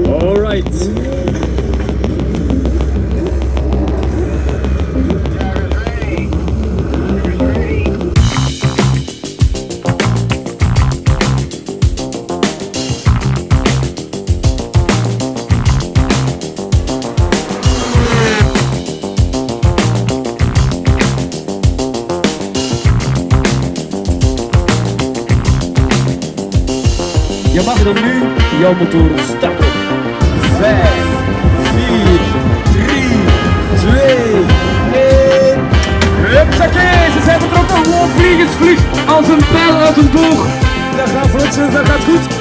Alright. Je mag dan nu jouw motor starten. 5, 4, 3, 2, 1. Hupsakee, ze zijn vertrokken. Gewoon vliegensvlucht als een pijl uit een boog. Dat gaat vlotjes, dat gaat goed.